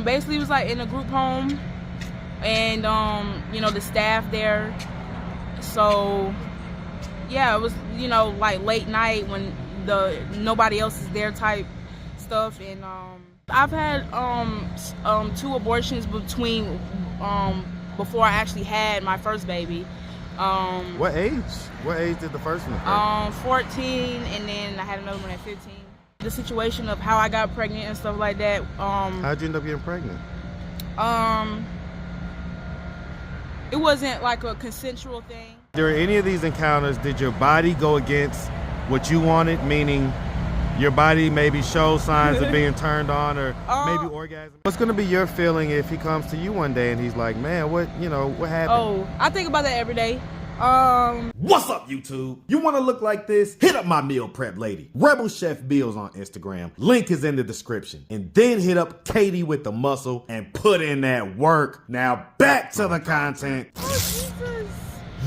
Basically, it was like in a group home, and you know, the staff there. So yeah, it was, you know, like late night when nobody else is there type stuff. And I've had 2 abortions between before I actually had my first baby. What age? What age did the first one occur? 14, and then I had another one at 15. The situation of how I got pregnant and stuff like that. How'd you end up getting pregnant? It wasn't like a consensual thing. During any of these encounters, did your body go against what you wanted? Meaning, your body maybe show signs of being turned on, or maybe orgasm. What's gonna be your feeling if he comes to you one day and he's like, "Man, what happened?" Oh, I think about that every day. What's up, YouTube? You want to look like this? Hit up my meal prep lady, Rebel Chef Bills on Instagram. Link is in the description. And then hit up Katie with the muscle and put in that work. Now back to the content. Oh, Jesus.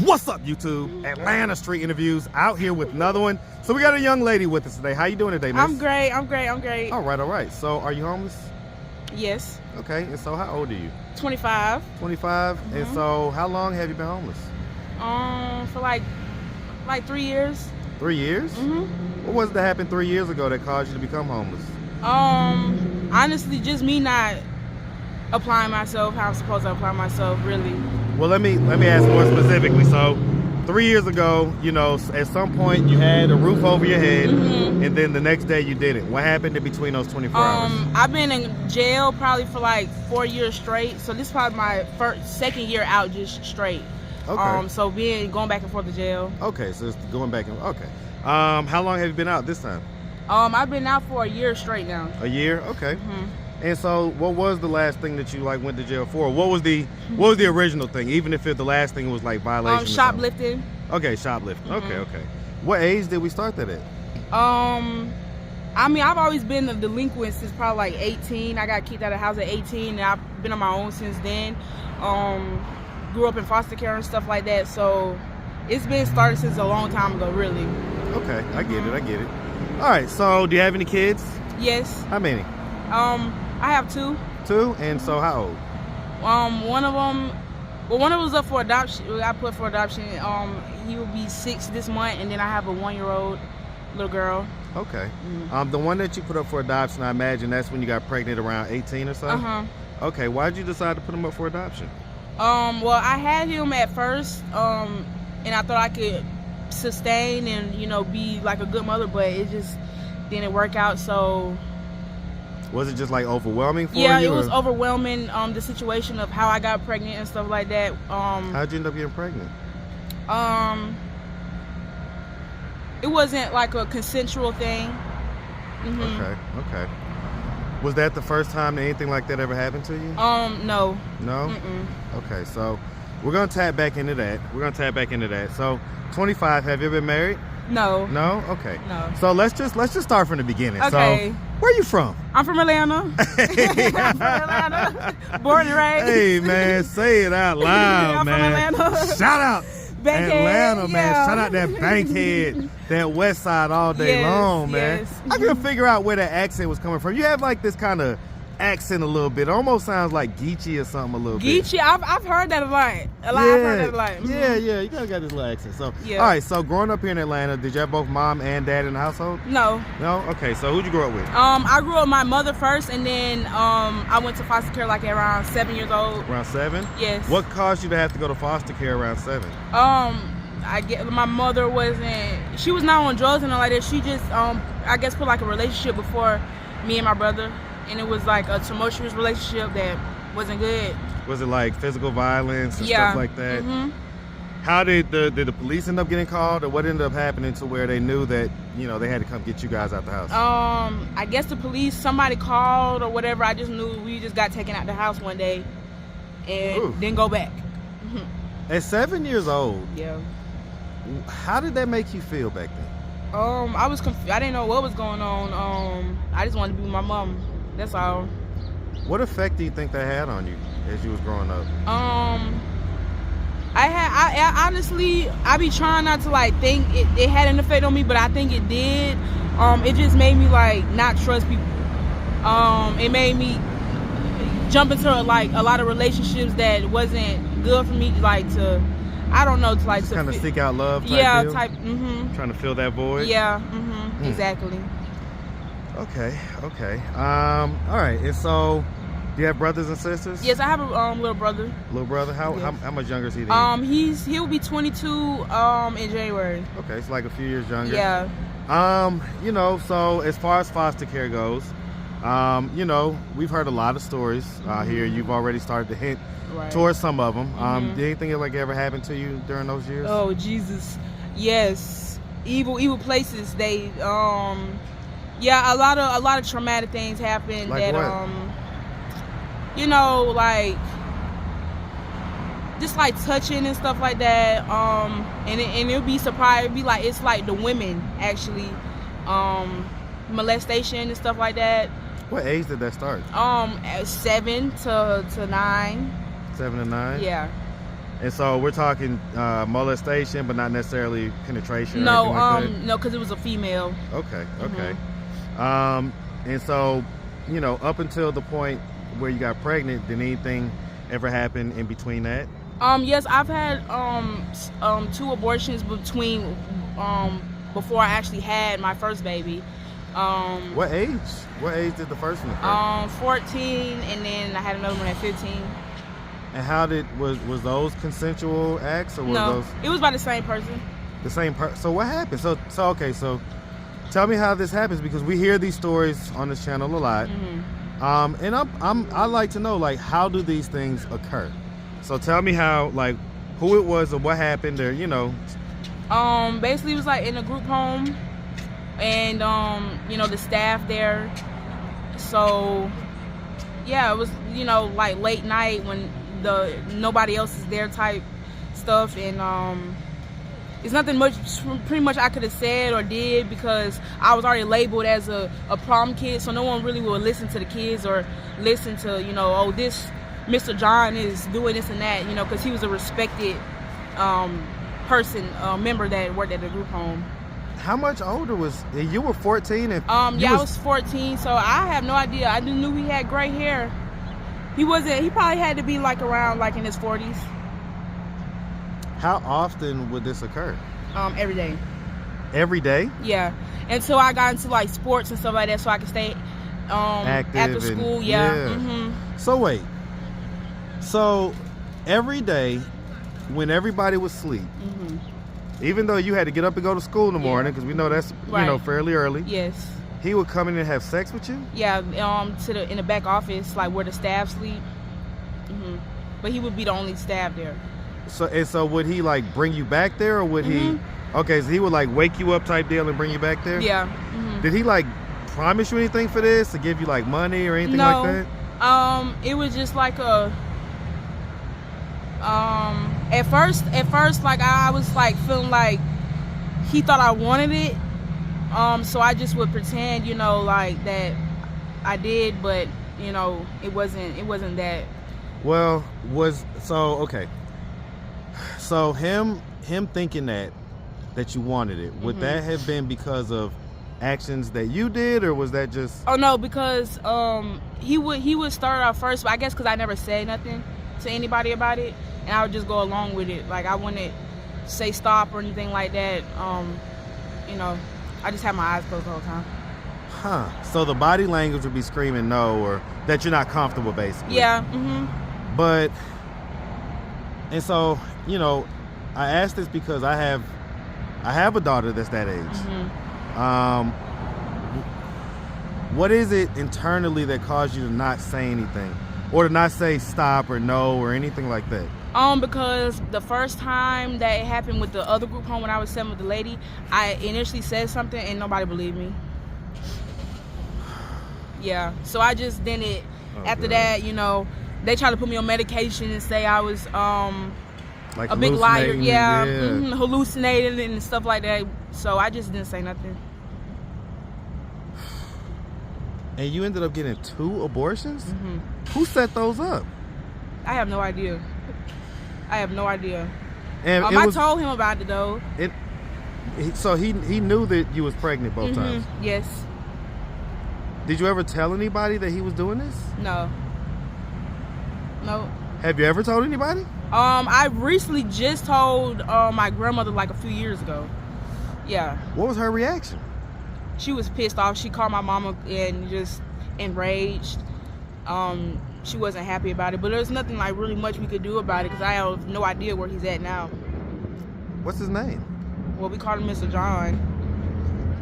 What's up, YouTube? Atlanta Street Interviews out here with another one. So we got a young lady with us today. How you doing today, miss? I'm great. All right. So are you homeless? Yes. Okay, and so how old are you? 25. 25? Mm-hmm. And so how long have you been homeless? For like 3 years. 3 years? Mm-hmm. What was it that happened 3 years ago that caused you to become homeless? Honestly, just me not applying myself how I'm supposed to apply myself, really. Well, let me ask more specifically. So 3 years ago, you know, at some point you had a roof over your head, and then the next day you didn't. What happened in between those 24 hours? I've been in jail probably for like 4 years straight. So this is probably my second year out just straight. Okay. So going back and forth to jail. Okay, so it's going back and okay. How long have you been out this time? I've been out for a year straight now. A year? Okay. And so, what was the last thing that you went to jail for? What was the original thing? Even if the last thing was like violation. Shoplifting. Okay, shoplifting. Okay. What age did we start that at? I mean, I've always been a delinquent since probably like 18. I got kicked out of the house at 18, and I've been on my own since then. Grew up in foster care and stuff like that, so it's been started since a long time ago, really. Okay, I get it. All right, so do you have any kids? Yes. How many? I have 2. 2? And so how old? One of them was up for adoption. I put for adoption. He will be 6 this month, and then I have a 1-year-old little girl. Okay. The one that you put up for adoption, I imagine that's when you got pregnant around 18 or so? Okay, why did you decide to put him up for adoption? Well, I had him at first, and I thought I could sustain and, you know, be like a good mother, but it just didn't work out. So was it just like overwhelming for you? Yeah, it was overwhelming. The situation of how I got pregnant and stuff like that. How'd you end up getting pregnant? It wasn't like a consensual thing. Okay. Was that the first time that anything like that ever happened to you? No. No? Okay, so we're gonna tap back into that. So 25, have you ever been married? No. No? Okay. No. So let's just start from the beginning. Okay. So where are you from? I'm from Atlanta. I'm from Atlanta. Born and raised. Hey man, say it out loud, I'm man. from Atlanta. Shout out Bankhead, Atlanta, man. yeah. Shout out that Bankhead, that West Side all day long, man. Yes. I couldn't figure out where that accent was coming from. You have like this kind of accent a little bit. It almost sounds like Geechee or something a little bit. Geechee, I've heard that a lot. I've heard that a lot. Yeah, you kind of got this little accent. So, yeah. All right, so growing up here in Atlanta, did you have both mom and dad in the household? No. No? Okay, so who'd you grow up with? I grew up with my mother first, and then I went to foster care like at around 7 years old. Around 7? Yes. What caused you to have to go to foster care around 7? My mother she was not on drugs and all like that. She just, I guess, put like a relationship before me and my brother, and it was like a tumultuous relationship that wasn't good. Was it like physical violence and stuff like that? How did the police end up getting called, or what ended up happening to where they knew that, you know, they had to come get you guys out the house? I guess the police, somebody called or whatever. I just knew we just got taken out the house one day and didn't go back. At 7 years old? Yeah. How did that make you feel back then? I was confused. I didn't know what was going on. I just wanted to be with my mom. That's all. What effect do you think that had on you as you was growing up? I honestly, I be trying not to like think it had an effect on me, but I think it did. It just made me like not trust people. It made me jump into like a lot of relationships that wasn't good for me, like to, I don't know, to like Just to kind of seek out love type yeah, deal? type, Trying to fill that void? yeah, exactly. Okay. All right, and so do you have brothers and sisters? Yes, I have a little brother. Little brother? Yes. How much younger is he than you? He'll be 22 in January. Okay, it's like a few years younger. Yeah. You know, so as far as foster care goes, you know, we've heard a lot of stories here. You've already started to hint towards some of them. Did anything like ever happen to you during those years? Oh Jesus, yes. Evil places. They yeah, a lot of traumatic things happen. Like that what? You know, like just like touching and stuff like that. And it'll be surprised. It'll be like, it's like the women actually, molestation and stuff like that. What age did that start? At 7 to 9. 7 to 9. Yeah. And so we're talking molestation, but not necessarily penetration. No, or anything like that? no, because it was a female. Okay. And so, you know, up until the point where you got pregnant, did anything ever happen in between that? Yes, I've had 2 abortions between before I actually had my first baby. What age? What age did the first one occur? 14, and then I had another one at 15. And how was those consensual acts, or were No, those it was by the same person. the same person? So what happened? So okay, so tell me how this happens, because we hear these stories on this channel a lot. And I like to know, like, how do these things occur? So tell me how, like, who it was or what happened, or you know. Basically it was like in a group home, and you know, the staff there. So yeah, it was, you know, like late night when nobody else is there type stuff, and it's nothing much, pretty much I could have said or did, because I was already labeled as a problem kid, so no one really will listen to the kids or listen to, you know, oh, this Mr. John is doing this and that, you know, because he was a respected person, member that worked at the group home. How much older was you? Were 14 and yeah, I was 14, so I have no idea. I just knew he had gray hair. He probably had to be like around like in his 40s. How often would this occur? Every day. Every day? Yeah, until I got into like sports and stuff like that, so I could stay active after school. Yeah. So wait. So every day, when everybody was asleep, even though you had to get up and go to school in the morning, because we know that's you know, fairly early. Yes. He would come in and have sex with you? Yeah, in the back office, like where the staff sleep. But he would be the only staff there. So would he like bring you back there, or would he? Okay, so he would like wake you up type deal and bring you back there? Yeah. Did he like promise you anything for this, to give you like money or anything like that? It was just like a at first like I was like feeling like he thought I wanted it, so I just would pretend, you know, like that I did, but you know, it wasn't that. Well, okay, so him thinking that you wanted it, would that have been because of actions that you did, or was that just? Oh no, because he would start out first, but I guess because I never said nothing to anybody about it, and I would just go along with it. Like I wouldn't say stop or anything like that. You know, I just had my eyes closed the whole time. So the body language would be screaming no, or that you're not comfortable, basically. Yeah. But, and so, you know, I asked this because I have a daughter that's that age. What is it internally that caused you to not say anything, or to not say stop or no or anything like that? Because the first time that it happened with the other group home, when I was 7 with the lady, I initially said something and nobody believed me. Yeah, so I just didn't. After that, you know, they tried to put me on medication and say I was like a big liar. Yeah, yeah. Hallucinating and stuff like that. So I just didn't say nothing. And you ended up getting 2 abortions? Who set those up? I have no idea. And I told him about it though. So he knew that you was pregnant both times? Yes. Did you ever tell anybody that he was doing this? No. No. Have you ever told anybody? I recently just told my grandmother like a few years ago. Yeah. What was her reaction? She was pissed off. She called my mama and just enraged. She wasn't happy about it, but there's nothing like really much we could do about it because I have no idea where he's at now. What's his name? Well, we called him Mr. John.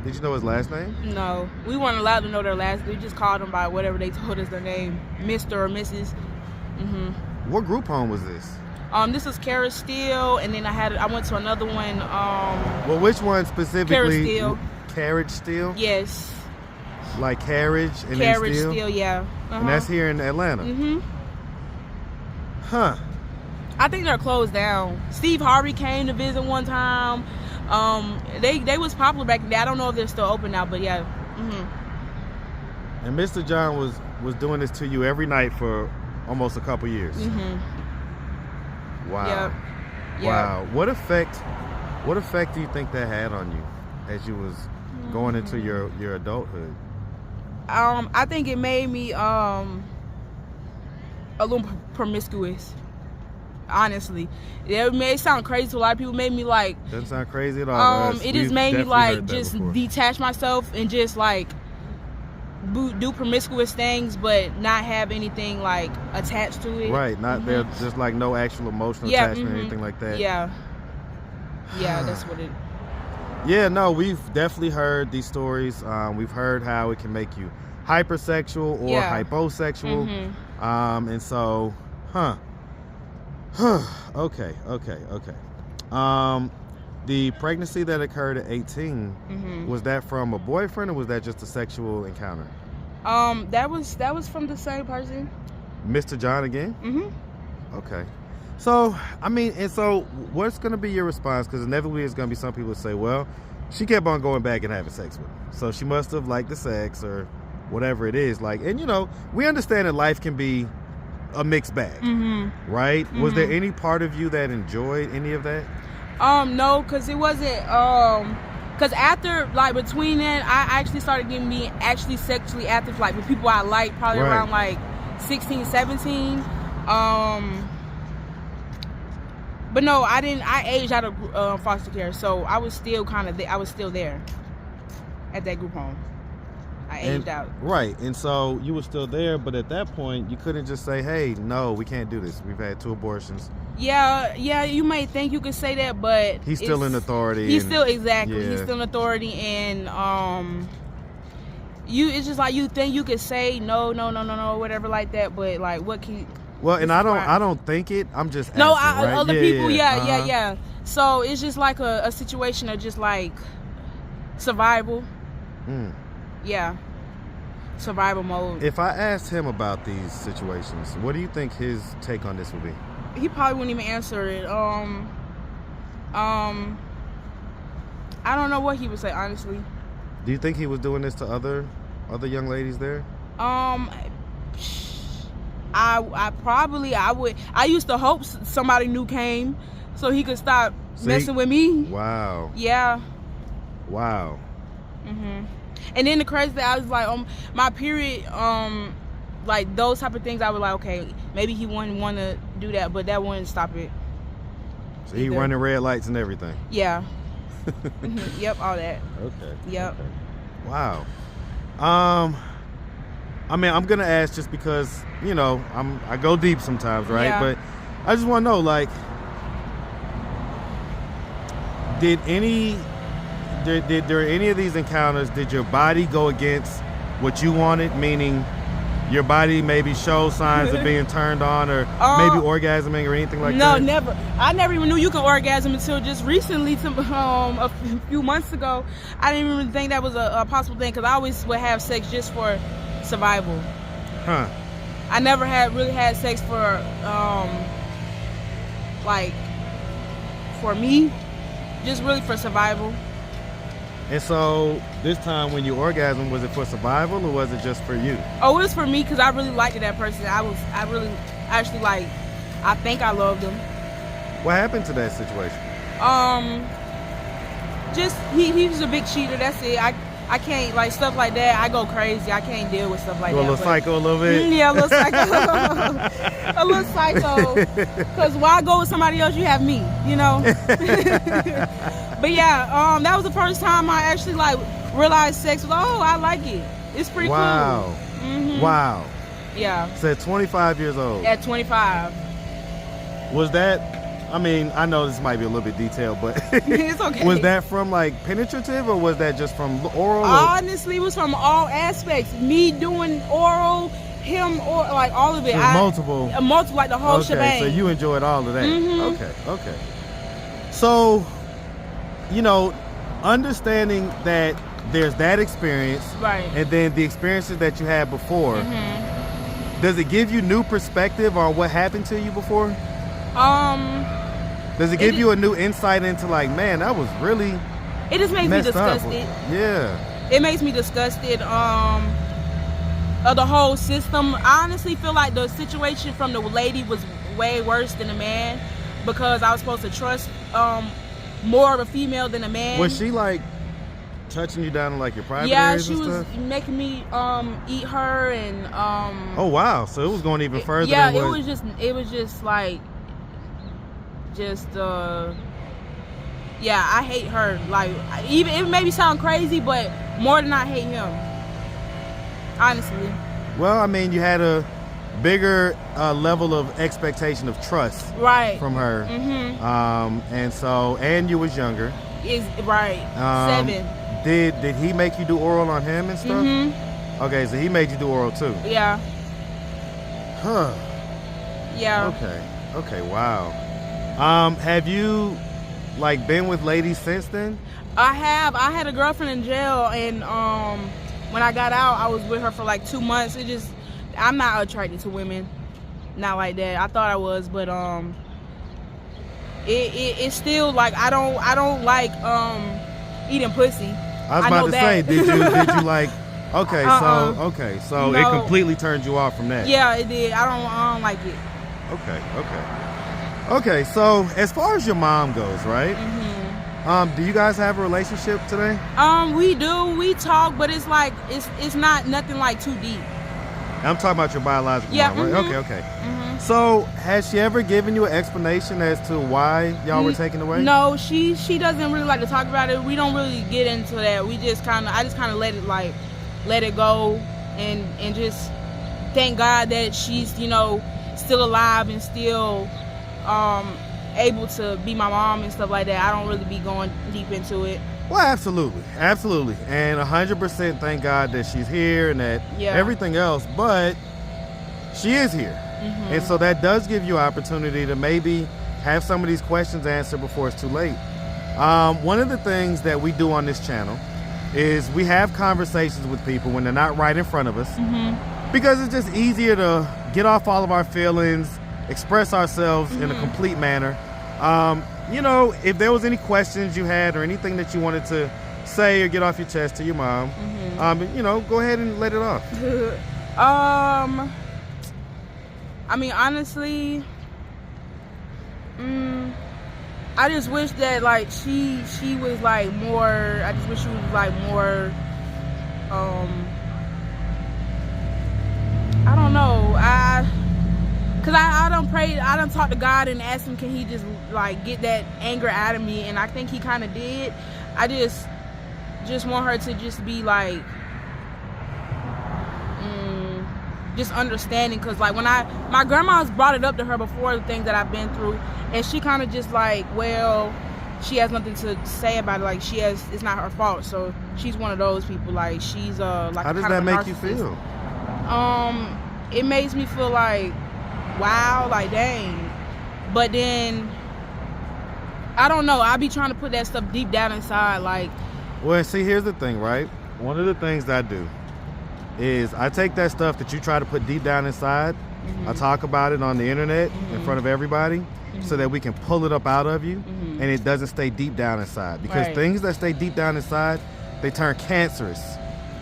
Did you know his last name? No, we weren't allowed to know their last. We just called them by whatever they told us their name, Mr. or Mrs. What group home was this? This is Carrot Steel, and then I went to another one. Well, which one specifically? Carrot Steel. Carriage Steel? Yes. Like carriage and Carrot then steel? Steel, yeah. And that's here in Atlanta? Huh. I think they're closed down. Steve Harvey came to visit one time. They was popular back then. I don't know if they're still open now, but yeah. And Mr. John was doing this to you every night for almost a couple years. Wow. Yep. Wow. What effect do you think that had on you as you was going into your adulthood? I think it made me a little promiscuous. Honestly, it may sound crazy to a lot of people. Made me like. Doesn't sound crazy at all. It just made me like just detach myself and just like do promiscuous things, but not have anything like attached to it. Right. Not there. Just like no actual emotional attachment or anything like that. Yeah. Yeah, that's what it. Yeah, no, we've definitely heard these stories. We've heard how it can make you hypersexual or hyposexual. And so, okay. The pregnancy that occurred at 18, was that from a boyfriend or was that just a sexual encounter? That was from the same person. Mr. John again? Okay. So, I mean, and so what's going to be your response? Because inevitably there's going to be some people that say, well, she kept on going back and having sex with him, so she must have liked the sex or whatever it is. Like, and you know, we understand that life can be a mixed bag, right? Was there any part of you that enjoyed any of that? No, because it wasn't, because after, like, between then, I actually started getting me actually sexually active, like, with people I liked, probably around, like, 16, 17, but no, I didn't. I aged out of foster care, so I was still I was still there at that group home. I aged out. Right, and so you were still there, but at that point, you couldn't just say, "Hey, no, we can't do this. We've had 2 abortions." Yeah. You may think you could say that, but he's still in authority. He's still He's still in authority, and it's just like you think you could say no, whatever like that, but like what can you? Well, and I don't think it. I'm just asking, right? Other people, yeah. So it's just like a situation of just like survival. Yeah, survival mode. If I asked him about these situations, what do you think his take on this would be? He probably wouldn't even answer it. I don't know what he would say, honestly. Do you think he was doing this to other young ladies there? I would. I used to hope somebody new came so he could stop messing with me. Wow. Yeah. Wow. And then the crazy thing, I was like, my period, like those type of things, I was like, okay, maybe he wouldn't want to do that, but that wouldn't stop it. So he running red lights and everything. Yeah. Yep, all that. Okay. Yep. Okay. Wow. I mean, I'm gonna ask just because, you know, I go deep sometimes, right? Yeah. But I just want to know, like, did during any of these encounters, did your body go against what you wanted? Meaning, your body maybe show signs of being turned on, or maybe orgasming, or anything like that? No, never. I never even knew you could orgasm until just recently, a few months ago. I didn't even think that was a possible thing, because I always would have sex just for survival. I never really had sex for like for me, just really for survival. And so this time when you orgasm, was it for survival or was it just for you? Oh, it was for me because I really liked that person. I really actually like, I think I loved him. What happened to that situation? Just he was a big cheater. That's it. I can't, like, stuff like that. I go crazy. I can't deal with stuff like Go that. a little psycho a little bit? Yeah, a little psycho. A little psycho. Because why go with somebody else? You have me, you know? But yeah, that was the first time I actually, like, realized sex was, oh, I like it. It's pretty cool. Mm-hmm. Wow. Yeah. So at 25 years old. At 25. Was that, I mean, I know this might be a little bit detailed, but It's okay. Was that from like penetrative or was that just from oral? Honestly, it was from all aspects. Me doing oral, him, or like all of it. Multiple, like the whole shebang. So you enjoyed all of that. Mm-hmm. Okay. So, you know, understanding that there's that experience, right, and then the experiences that you had before, does it give you new perspective on what happened to you before? Does it give you a new insight into like, man, that was really it just makes me disgusted. Yeah. It makes me disgusted of the whole system. I honestly feel like the situation from the lady was way worse than the man because I was supposed to trust more of a female than a man. Was she like touching you down in like your private areas and stuff? Yeah, she was making me eat her and oh wow, so it was going even further yeah, than it was just like yeah, I hate her. Like, even it maybe sound crazy, but more than I hate him, honestly. Well, I mean, you had a bigger level of expectation of trust, right, from her, and so, and you was younger. Is right. 7. Did he make you do oral on him and stuff? Okay, so he made you do oral too. Yeah. Huh. Yeah. Okay. Wow. Have you like been with ladies since then? I have. I had a girlfriend in jail, and when I got out, I was with her for like 2 months. I'm not attracted to women, not like that. I thought I was, but it's still like I don't like eating pussy. I was about to say, did you like? Okay, so no. It completely turned you off from that. Yeah, it did. I don't like it. Okay, so as far as your mom goes, right? Do you guys have a relationship today? We do. We talk, but it's like it's not nothing like too deep. I'm talking about your biological mom, right? Okay. So has she ever given you an explanation as to why y'all were taken away? No, she doesn't really like to talk about it. We don't really get into that. I just kind of let it go and just thank God that she's, still alive and still able to be my mom and stuff like that. I don't really be going deep into it. Well, absolutely, and 100% thank God that she's here and that everything else, but she is here, and so that does give you opportunity to maybe have some of these questions answered before it's too late. One of the things that we do on this channel is we have conversations with people when they're not right in front of us, because it's just easier to get off all of our feelings, express ourselves in a complete manner. If there was any questions you had or anything that you wanted to say or get off your chest to your mom, go ahead and let it off. I mean, honestly, I just wish that like she was like more. I just wish she was like more. I don't know. Cause I done talk to God and asked him, can he just like get that anger out of me? And I think he kind of did. I just want her to just be like, just understanding. Cause like when my grandma's brought it up to her before, the things that I've been through, and she kind of just like, well, she has nothing to say about it. Like it's not her fault. So she's one of those people. Like she's like. How does that make you feel? It makes me feel like, wow, like dang. But then I don't know, I be trying to put that stuff deep down inside, like. Well, see, here's the thing, right? One of the things that I do is I take that stuff that you try to put deep down inside, I talk about it on the internet in front of everybody, so that we can pull it up out of you, and it doesn't stay deep down inside, because things that stay deep down inside, they turn cancerous.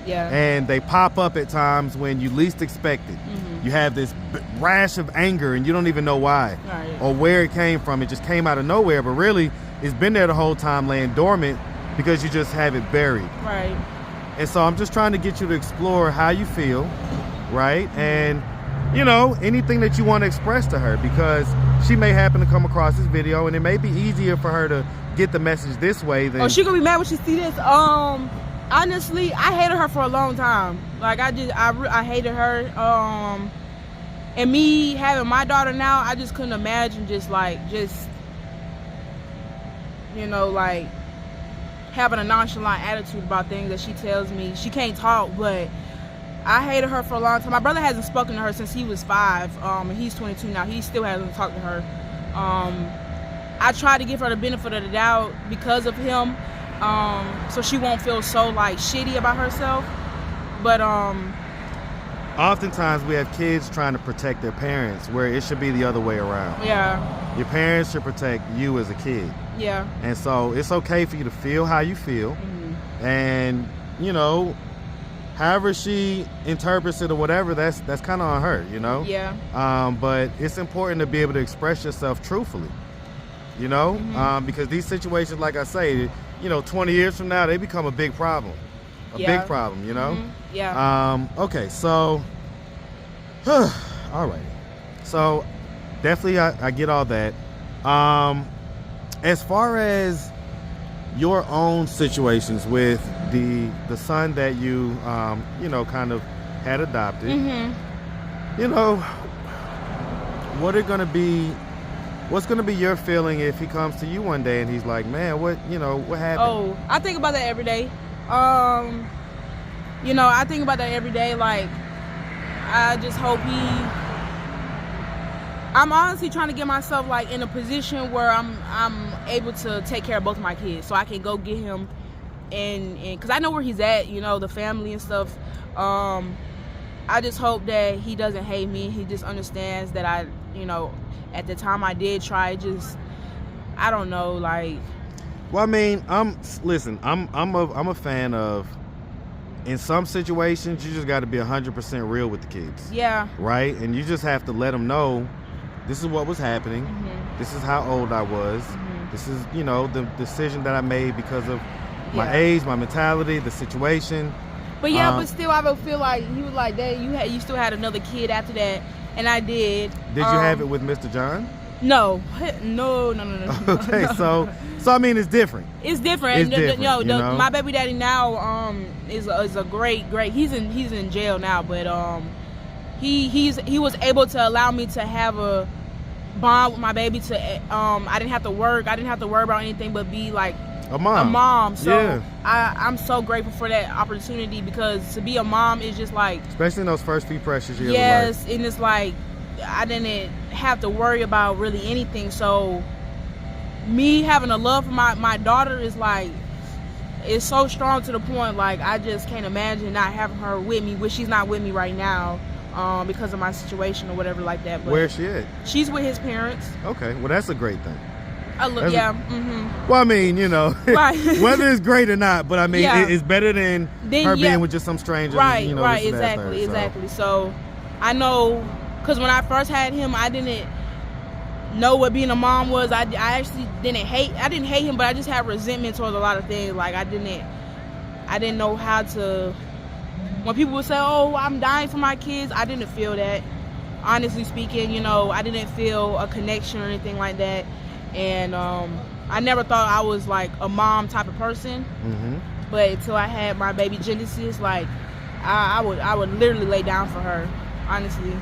And they pop up at times when you least expect it. You have this rash of anger and you don't even know why or where it came from. It just came out of nowhere, but really it's been there the whole time, laying dormant, because you just have it buried. And so I'm just trying to get you to explore how you feel, right? And, you know, anything that you want to express to her, because she may happen to come across this video and it may be easier for her to get the message this way than... Oh, she gonna be mad when she see this. Honestly, I hated her for a long time. Like, I hated her. And me having my daughter now, I just couldn't imagine you know, like, having a nonchalant attitude about things that she tells me. She can't talk, but I hated her for a long time. My brother hasn't spoken to her since he was 5, and he's 22 now. He still hasn't talked to her. I tried to give her the benefit of the doubt because of him, so she won't feel so, like, shitty about herself. But oftentimes we have kids trying to protect their parents, where it should be the other way around. Yeah. Your parents should protect you as a kid. Yeah. And so it's okay for you to feel how you feel. Mm-hmm. And, you know, however she interprets it or whatever, that's kind of on her, you know? Yeah. But it's important to be able to express yourself truthfully, you know? Mm-hmm. Because these situations, like I say, you know, 20 years from now, they become a big problem. Big problem, you know? Mm-hmm. Yeah. Okay, so, all right. So, definitely I get all that. As far as your own situations with the son that you, you know, kind of had adopted, Mm-hmm. you know, what's going to be your feeling if he comes to you one day and he's like, man, what happened? Oh, I think about that every day. You know, I think about that every day. Like, I just hope I'm honestly trying to get myself, like, in a position where I'm able to take care of both of my kids, so I can go get him, and because I know where he's at, you know, the family and stuff. I just hope that he doesn't hate me. He just understands that I, you know, at the time I did try, I don't know, like. Well, I mean, I'm a fan of, in some situations, you just got to be 100% real with the kids. Yeah. Right? And you just have to let them know, this is what was happening. Mm-hmm. This is how old I was. Mm-hmm. This is, you know, the decision that I made because of my age, my mentality, the situation. But yeah, but still, I would feel like he was like, Dad, you still had another kid after that, and I did. Did you have it with Mr. John? No. Okay, so I mean, it's different. It's different. It's different, you know? My baby daddy now is a great. He's in jail now, but he was able to allow me to have a bond with my baby. I didn't have to work. I didn't have to worry about anything but be like a mom. So yeah. I'm so grateful for that opportunity, because to be a mom is just like, especially in those first few precious years. Yes, of life. And it's like I didn't have to worry about really anything. So me having a love for my daughter is like, it's so strong to the point, like, I just can't imagine not having her with me, which she's not with me right now because of my situation or whatever like that. But where's she at? She's with his parents. Okay, well, that's a great thing. Mm-hmm. Well, I mean, you know, right. whether it's great or not, but I mean, it's better than her being with just some stranger. Right, you know, right, exactly. So I know, because when I first had him, I didn't know what being a mom was. I actually didn't hate him, but I just had resentment towards a lot of things. Like, I didn't know how to, when people would say, oh, I'm dying for my kids, I didn't feel that. Honestly speaking, you know, I didn't feel a connection or anything like that. And I never thought I was like a mom type of person. Mm-hmm. But until I had my baby Genesis, like, I would literally lay down for her, honestly.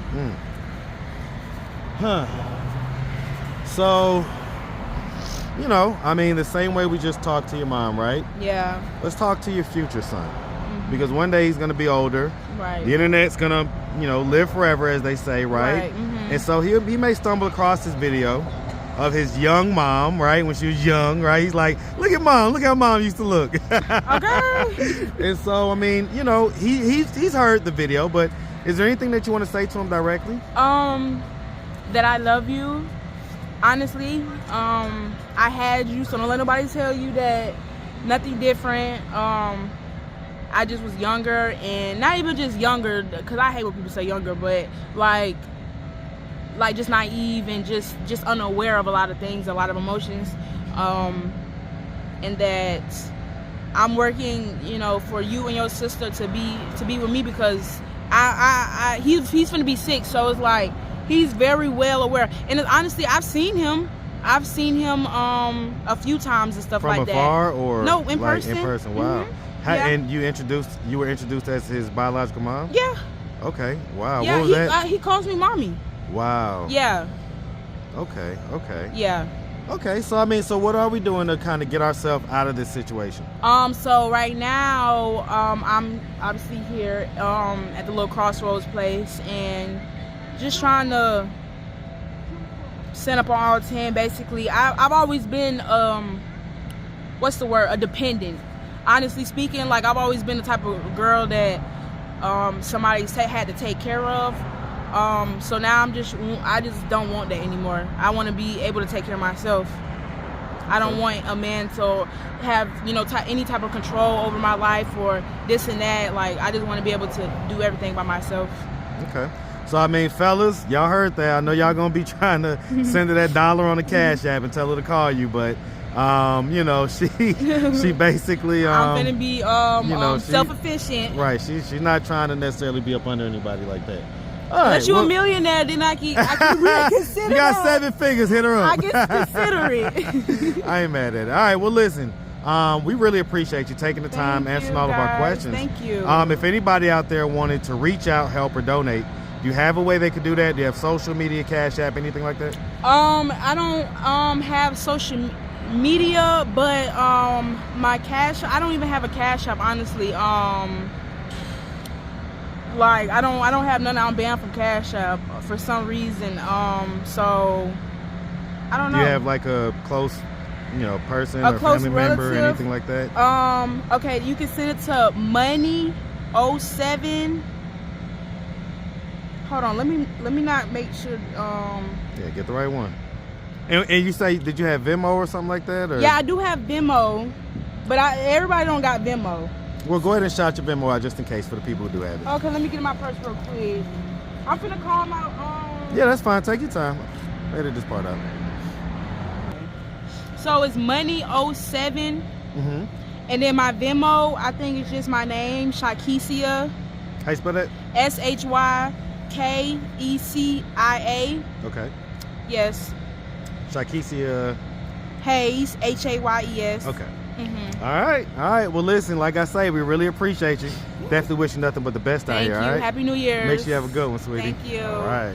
So, you know, I mean, the same way we just talked to your mom, right? Yeah. Let's talk to your future son. Mm-hmm. Because one day he's going to be older. Right. The internet's going to, you know, live forever, as they say, right? Mm-hmm. And so he may stumble across this video of his young mom, right? When she was young, right? He's like, look at mom, look how mom used to look. Okay. And so, I mean, you know, he's heard the video, but is there anything that you want to say to him directly? That I love you. Honestly, I had you, so don't let nobody tell you that nothing different. I just was younger, and not even just younger, because I hate when people say younger, but like just naive and just unaware of a lot of things, a lot of emotions, and that I'm working, you know, for you and your sister to be with me, because he's gonna be sick, so it's like he's very well aware. And honestly, I've seen him a few times and stuff like that. From afar or no, in person? In person. Wow. Yeah. And you were introduced as his biological mom? Yeah. Okay. Wow. Yeah, what was that? He calls me mommy. Wow. Yeah. Okay. Yeah. Okay, so I mean, so what are we doing to kind of get ourselves out of this situation? So right now, I'm obviously here at the little crossroads place, and just trying to send up on all 10. Basically, I've always been a dependent. Honestly speaking, like I've always been the type of girl that somebody had to take care of. So now I just don't want that anymore. I want to be able to take care of myself. I don't want a man to have, you know, any type of control over my life or this and that. Like, I just want to be able to do everything by myself. Okay. So, I mean, fellas, y'all heard that. I know y'all going to be trying to send her that $1 on the Cash App and tell her to call you, but, you know, she basically... I'm going to be you know, self-efficient. Right. She's not trying to necessarily be up under anybody like that. All Unless you a millionaire, then I can reconsider. You got 7 figures, hit her up. I can consider it. I ain't mad at it. All right, well, listen, we really appreciate you taking the time, answering all of our questions. Thank you. If anybody out there wanted to reach out, help, or donate, do you have a way they could do that? Do you have social media, Cash App, anything like that? I don't have social media, but my Cash, I don't even have a Cash App, honestly. Like I don't have none. I'm banned from Cash App for some reason. So I don't know. Do you have like a close, you know, person a or close family relative? member or anything like that? Okay, you can send it to money07. Hold on, let me not make sure. Yeah, get the right one. And you say, did you have Venmo or something like that? Or? Yeah, I do have Venmo, but everybody don't got Venmo. Well, go ahead and shout your Venmo out just in case for the people who do have it. Okay, let me get in my purse real quick. I'm finna call my Yeah, that's fine. Take your time. Edit this part out. So it's money07. Mm-hmm. And then my Venmo, I think it's just my name, Shykecia. How you spell that? Shykecia. Okay. Yes. Shykecia Hayes, Hayes. Okay. Mm-hmm. All right. Well, listen, like I say, we really appreciate you. Definitely wish you nothing but the best out here. Thank you. All right. Happy New Year. Make sure you have a good one, sweetie. Thank you. All right.